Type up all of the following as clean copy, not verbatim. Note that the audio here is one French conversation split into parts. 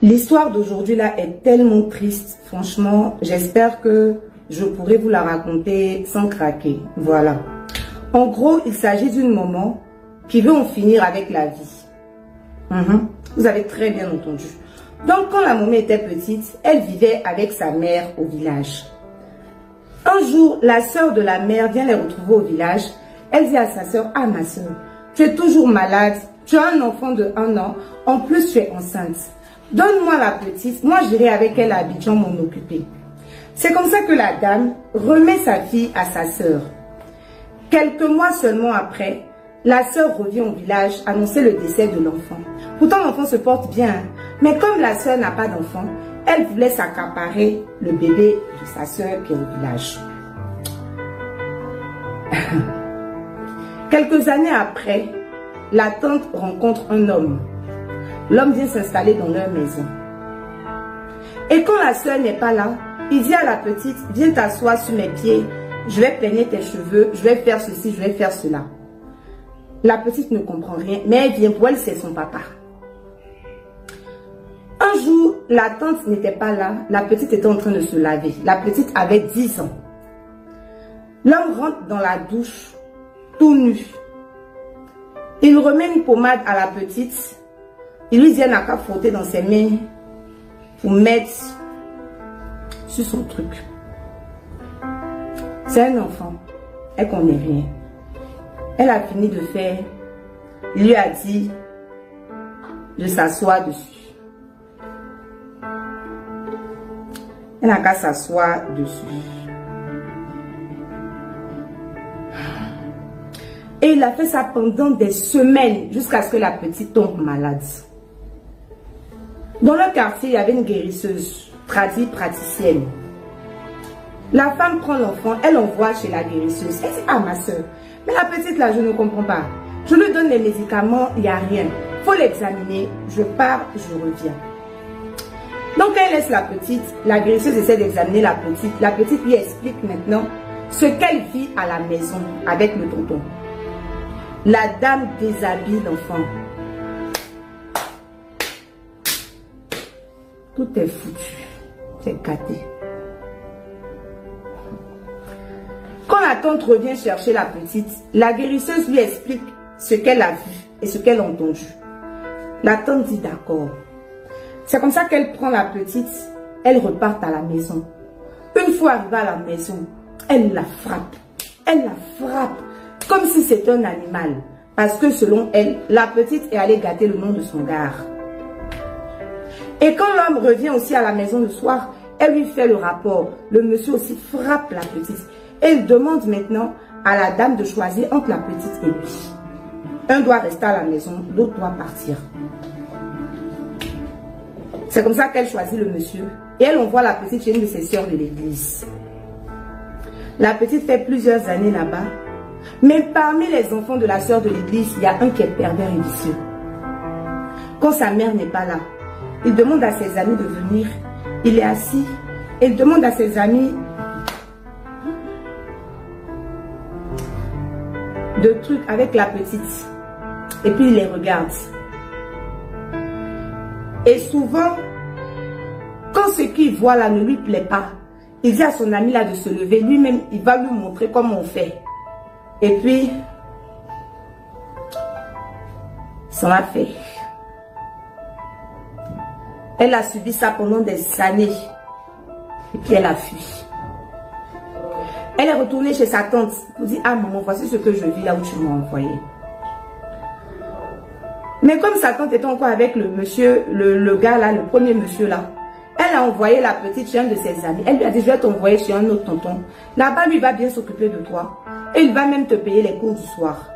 L'histoire d'aujourd'hui là est tellement triste. Franchement, j'espère que je pourrai vous la raconter sans craquer. Voilà. En gros, il s'agit d'une maman qui veut en finir avec la vie. Vous avez très bien entendu. Donc, quand la maman était petite, elle vivait avec sa mère au village. Un jour, la sœur de la mère vient les retrouver au village. Elle dit à sa sœur, « Ah, ma sœur, tu es toujours malade, tu as un enfant de 1 an, en plus tu es enceinte. Donne-moi la petite, moi j'irai avec elle à Abidjan m'en occuper. » C'est comme ça que la dame remet sa fille à sa sœur. Quelques mois seulement après, la sœur revient au village annoncer le décès de l'enfant. Pourtant l'enfant se porte bien, mais comme la sœur n'a pas d'enfant, elle voulait s'accaparer le bébé de sa sœur qui est au village. Quelques années après, la tante rencontre un homme. L'homme vient s'installer dans leur maison. Et quand la sœur n'est pas là, il dit à la petite, viens t'asseoir sur mes pieds, je vais peigner tes cheveux, je vais faire ceci, je vais faire cela. La petite ne comprend rien, mais elle vient pour elle, c'est son papa. Un jour, la tante n'était pas là, la petite était en train de se laver. La petite avait 10 ans. L'homme rentre dans la douche, tout nu. Il remet une pommade à la petite. Il lui dit elle n'a qu'à frotter dans ses mains pour mettre sur son truc. C'est un enfant. Elle ne connaît rien. Elle a fini de faire. Il lui a dit de s'asseoir dessus. Elle n'a qu'à s'asseoir dessus. Et il a fait ça pendant des semaines jusqu'à ce que la petite tombe malade. Dans le quartier, il y avait une guérisseuse, praticienne. La femme prend l'enfant, elle l'envoie chez la guérisseuse. Elle dit, ah ma soeur, mais la petite là, je ne comprends pas. Je lui donne les médicaments, il n'y a rien. Il faut l'examiner, je pars, je reviens. Donc elle laisse la petite, la guérisseuse essaie d'examiner la petite lui explique maintenant ce qu'elle vit à la maison avec le tonton. La dame déshabille l'enfant. Tout est foutu, c'est gâté. Quand la tante revient chercher la petite, la guérisseuse lui explique ce qu'elle a vu et ce qu'elle a entendu. La tante dit d'accord. C'est comme ça qu'elle prend la petite, elle repart à la maison. Une fois arrivée à la maison, elle la frappe. Elle la frappe comme si c'était un animal. Parce que selon elle, la petite est allée gâter le nom de son gars. Et quand l'homme revient aussi à la maison le soir, elle lui fait le rapport. Le monsieur aussi frappe la petite. Et il demande maintenant à la dame de choisir entre la petite et lui. Un doit rester à la maison, l'autre doit partir. C'est comme ça qu'elle choisit le monsieur. Et elle envoie la petite chez une de ses sœurs de l'église. La petite fait plusieurs années là-bas. Mais parmi les enfants de la sœur de l'église, il y a un qui est pervers et vicieux. Quand sa mère n'est pas là, il demande à ses amis de venir. Il est assis et il demande à ses amis de trucs avec la petite. Et puis il les regarde. Et souvent, quand ce qu'il voit là ne lui plaît pas, il dit à son ami là de se lever. Lui-même, il va lui montrer comment on fait. Et puis, ça l'a fait. Elle a subi ça pendant des années. Et puis elle a fui. Elle est retournée chez sa tante pour dire, ah maman, voici ce que je vis là où tu m'as envoyé. Mais comme sa tante était encore avec le monsieur, le gars là, le premier monsieur là, elle a envoyé la petite chez un de ses amis. Elle lui a dit, je vais t'envoyer chez un autre tonton. Là-bas, lui va bien s'occuper de toi. Et il va même te payer les cours du soir.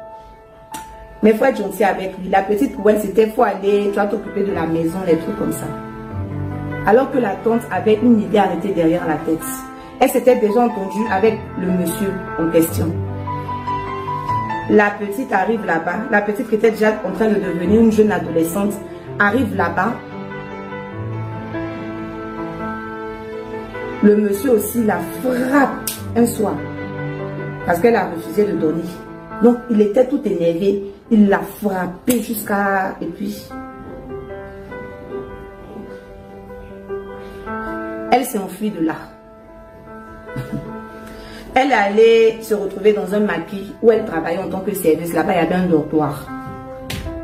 Mais il faut être gentil avec lui. La petite, pour elle, c'était, il faut aller, tu vas t'occuper de la maison, les trucs comme ça. Alors que la tante avait une idée arrêtée derrière la tête. Elle s'était déjà entendue avec le monsieur en question. La petite arrive là-bas. La petite qui était déjà en train de devenir une jeune adolescente arrive là-bas. Le monsieur aussi la frappe un soir. Parce qu'elle a refusé de donner. Donc il était tout énervé. Il l'a frappé jusqu'à... Et puis... Elle s'est enfuie de là. Elle est allée se retrouver dans un maquis où elle travaillait en tant que serveuse. Là-bas, il y avait un dortoir.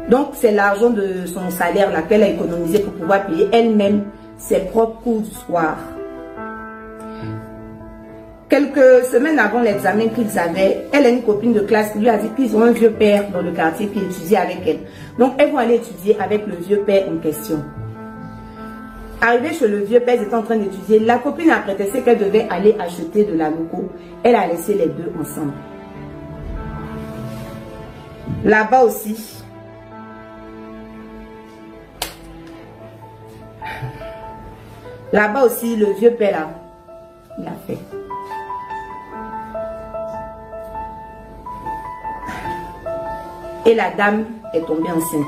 Donc, c'est l'argent de son salaire là qu'elle a économisé pour pouvoir payer elle-même ses propres cours du soir. Quelques semaines avant l'examen qu'ils avaient, elle a une copine de classe qui lui a dit qu'ils ont un vieux père dans le quartier qui étudie avec elle. Donc, elles vont aller étudier avec le vieux père en question. Arrivée chez le vieux père, ils étaient en train d'étudier. La copine a prétexté qu'elle devait aller acheter de la loco. Elle a laissé les deux ensemble. Là-bas aussi, le vieux père là, il a fait. Et la dame est tombée enceinte.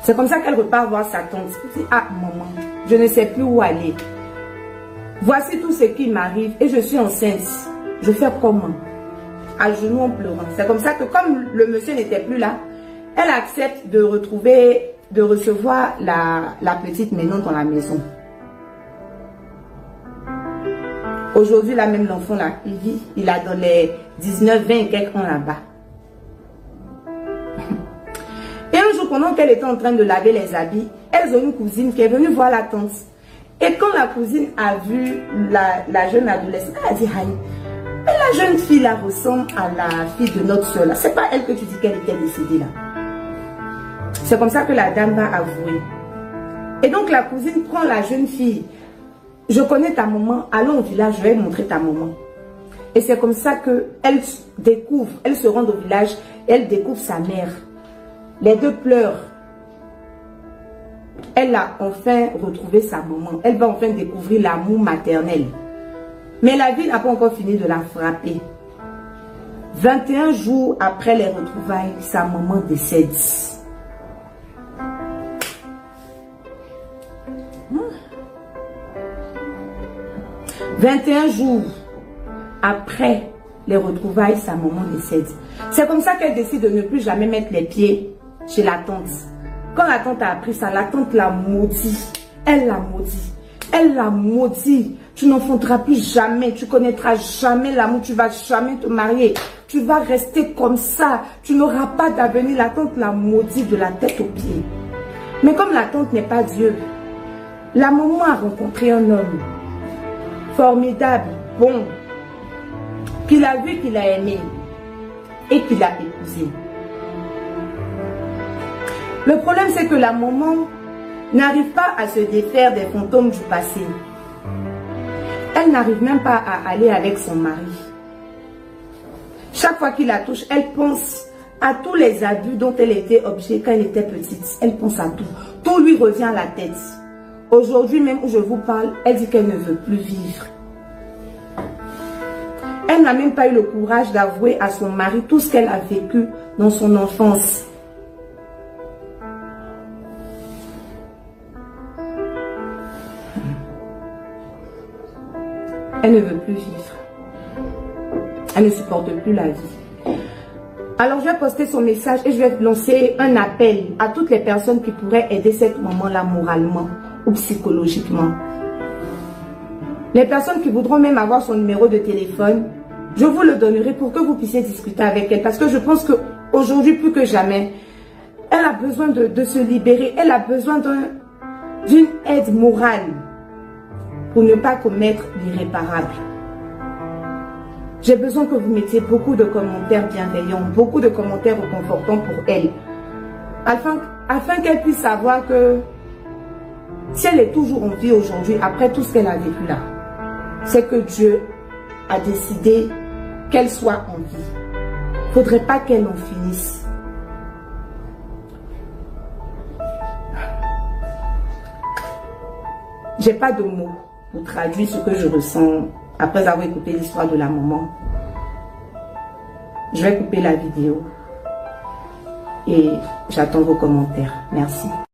C'est comme ça qu'elle repart voir sa tante. Elle dit, ah maman, je ne sais plus où aller. Voici tout ce qui m'arrive et je suis enceinte. Je fais comment? À genoux en pleurant. C'est comme ça que comme le monsieur n'était plus là, elle accepte de recevoir la petite Ménon dans la maison. Aujourd'hui, là même l'enfant là, il a dans les 19, 20 et quelques ans là-bas. Et un jour, pendant qu'elle était en train de laver les habits, elles ont une cousine qui est venue voir la tante. Et quand la cousine a vu la jeune adolescente, elle a dit, aïe, mais la jeune fille là ressemble à la fille de notre soeur là. C'est pas elle que tu dis qu'elle était décédée là. C'est comme ça que la dame va avouer. Et donc la cousine prend la jeune fille. Je connais ta maman, allons au village, je vais montrer ta maman. Et c'est comme ça qu'elle découvre, elle se rend au village, elle découvre sa mère. Les deux pleurent. Elle a enfin retrouvé sa maman. Elle va enfin découvrir l'amour maternel. Mais la vie n'a pas encore fini de la frapper. 21 jours après les retrouvailles, sa maman décède. 21 jours après les retrouvailles, sa maman décède. C'est comme ça qu'elle décide de ne plus jamais mettre les pieds chez la tante. Quand la tante a appris ça, la tante l'a maudit. Elle l'a maudit. Elle l'a maudit. Tu n'enfanteras plus jamais. Tu connaîtras jamais l'amour. Tu vas jamais te marier. Tu vas rester comme ça. Tu n'auras pas d'avenir. La tante l'a maudit de la tête aux pieds. Mais comme la tante n'est pas Dieu, la maman a rencontré un homme formidable, bon, qu'il a vu, qu'il a aimé et qu'il a épousé. Le problème, c'est que la maman n'arrive pas à se défaire des fantômes du passé. Elle n'arrive même pas à aller avec son mari. Chaque fois qu'il la touche, elle pense à tous les abus dont elle était objet quand elle était petite. Elle pense à tout. Tout lui revient à la tête. Aujourd'hui même où je vous parle, elle dit qu'elle ne veut plus vivre. Elle n'a même pas eu le courage d'avouer à son mari tout ce qu'elle a vécu dans son enfance. Elle ne veut plus vivre. Elle ne supporte plus la vie. Alors je vais poster son message et je vais lancer un appel à toutes les personnes qui pourraient aider cette maman-là moralement ou psychologiquement. Les personnes qui voudront même avoir son numéro de téléphone, je vous le donnerai pour que vous puissiez discuter avec elle. Parce que je pense qu'aujourd'hui, plus que jamais, elle a besoin de se libérer. Elle a besoin d'une aide morale pour ne pas commettre l'irréparable. J'ai besoin que vous mettiez beaucoup de commentaires bienveillants, beaucoup de commentaires réconfortants pour elle. Afin qu'elle puisse savoir que si elle est toujours en vie aujourd'hui, après tout ce qu'elle a vécu là, c'est que Dieu a décidé qu'elle soit en vie. Il ne faudrait pas qu'elle en finisse. J'ai pas de mots pour traduire ce que je ressens après avoir écouté l'histoire de la maman. Je vais couper la vidéo et j'attends vos commentaires. Merci.